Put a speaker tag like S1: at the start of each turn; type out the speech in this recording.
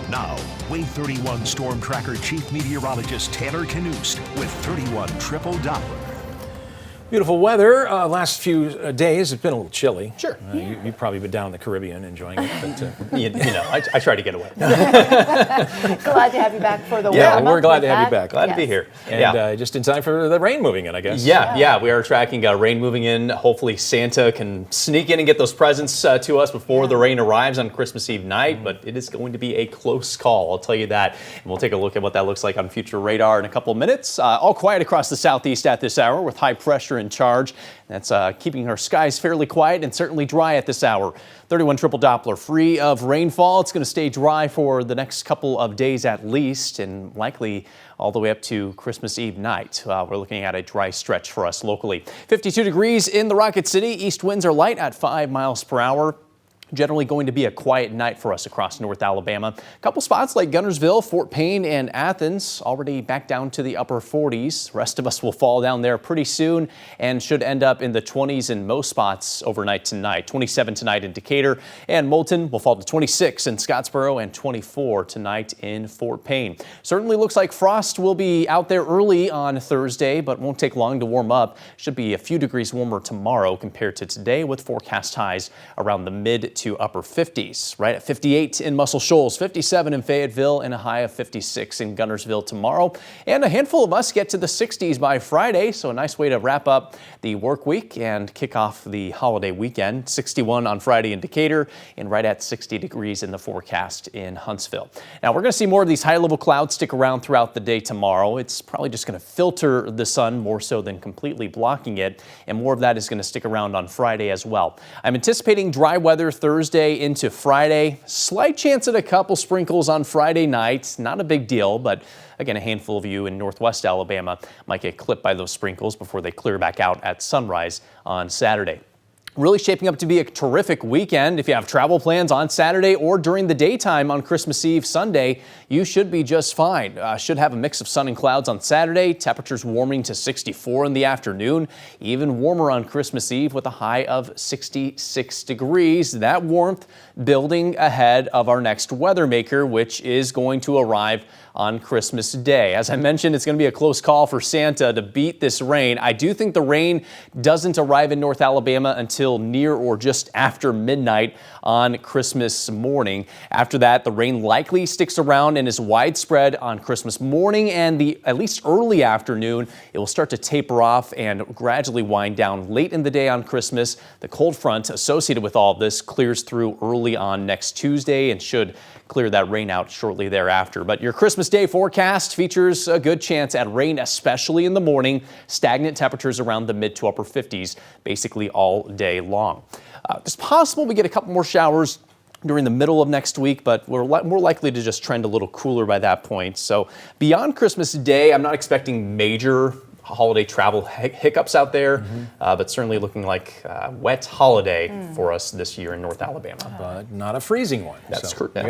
S1: Now, Wave 31 Storm Tracker Chief Meteorologist Taylor Knust with 31 Triple Doppler.
S2: Beautiful weather. Last few days, it's been a little chilly.
S3: Sure.
S2: You've probably been down in the Caribbean enjoying it. But,
S3: I try to get away.
S4: Glad to have you back for the
S2: yeah,
S4: warm-up
S2: we're glad
S4: with
S2: to have you
S4: that.
S2: back.
S3: Glad to be here.
S2: And just in time for the rain moving in, I guess.
S3: Yeah, we are tracking rain moving in. Hopefully Santa can sneak in and get those presents to us before the rain arrives on Christmas Eve night, but it is going to be a close call, I'll tell you that. And we'll take a look at what that looks like on future radar in a couple of minutes. All quiet across the southeast at this hour with high pressure in charge. That's keeping our skies fairly quiet and certainly dry at this hour. 31 Triple Doppler free of rainfall. It's going to stay dry for the next couple of days at least, and likely all the way up to Christmas Eve night. We're looking at a dry stretch for us locally. 52 degrees in the Rocket City. East winds are light at 5 miles per hour. Generally going to be a quiet night for us across North Alabama. A couple spots like Guntersville, Fort Payne, and Athens already back down to the upper 40s. The rest of us will fall down there pretty soon and should end up in the 20s in most spots overnight tonight. 27 tonight in Decatur, and Moulton will fall to 26 in Scottsboro and 24 tonight in Fort Payne. Certainly looks like frost will be out there early on Thursday, but won't take long to warm up. Should be a few degrees warmer tomorrow compared to today, with forecast highs around the mid to upper 50s, right at 58 in Muscle Shoals, 57 in Fayetteville, and a high of 56 in Guntersville tomorrow. And a handful of us get to the 60s by Friday, so a nice way to wrap up the work week and kick off the holiday weekend. 61 on Friday in Decatur, and right at 60 degrees in the forecast in Huntsville. Now, we're going to see more of these high-level clouds stick around throughout the day tomorrow. It's probably just going to filter the sun more so than completely blocking it, and more of that is going to stick around on Friday as well. I'm anticipating dry weather Thursday into Friday. Slight chance at a couple sprinkles on Friday night. Not a big deal, but again, a handful of you in northwest Alabama might get clipped by those sprinkles before they clear back out at sunrise on Saturday. Really shaping up to be a terrific weekend. If you have travel plans on Saturday or during the daytime on Christmas Eve, Sunday, you should be just fine. Should have a mix of sun and clouds on Saturday. Temperatures warming to 64 in the afternoon. Even warmer on Christmas Eve with a high of 66 degrees. That warmth building ahead of our next weather maker, which is going to arrive on Christmas Day. As I mentioned, it's going to be a close call for Santa to beat this rain. I do think the rain doesn't arrive in North Alabama until near or just after midnight on Christmas morning. After that, the rain likely sticks around and is widespread on Christmas morning and at least early afternoon. It will start to taper off and gradually wind down late in the day on Christmas. The cold front associated with all of this clears through early on next Tuesday and should clear that rain out shortly thereafter. But your Christmas Day forecast features a good chance at rain, especially in the morning. Stagnant temperatures around the mid to upper 50s basically all day long. It's possible we get a couple more showers during the middle of next week, but we're more likely to just trend a little cooler by that point. So beyond Christmas Day, I'm not expecting major holiday travel hiccups out there, but certainly looking like a wet holiday for us this year in North Alabama.
S2: But not a freezing one.
S3: That's
S2: so
S3: correct.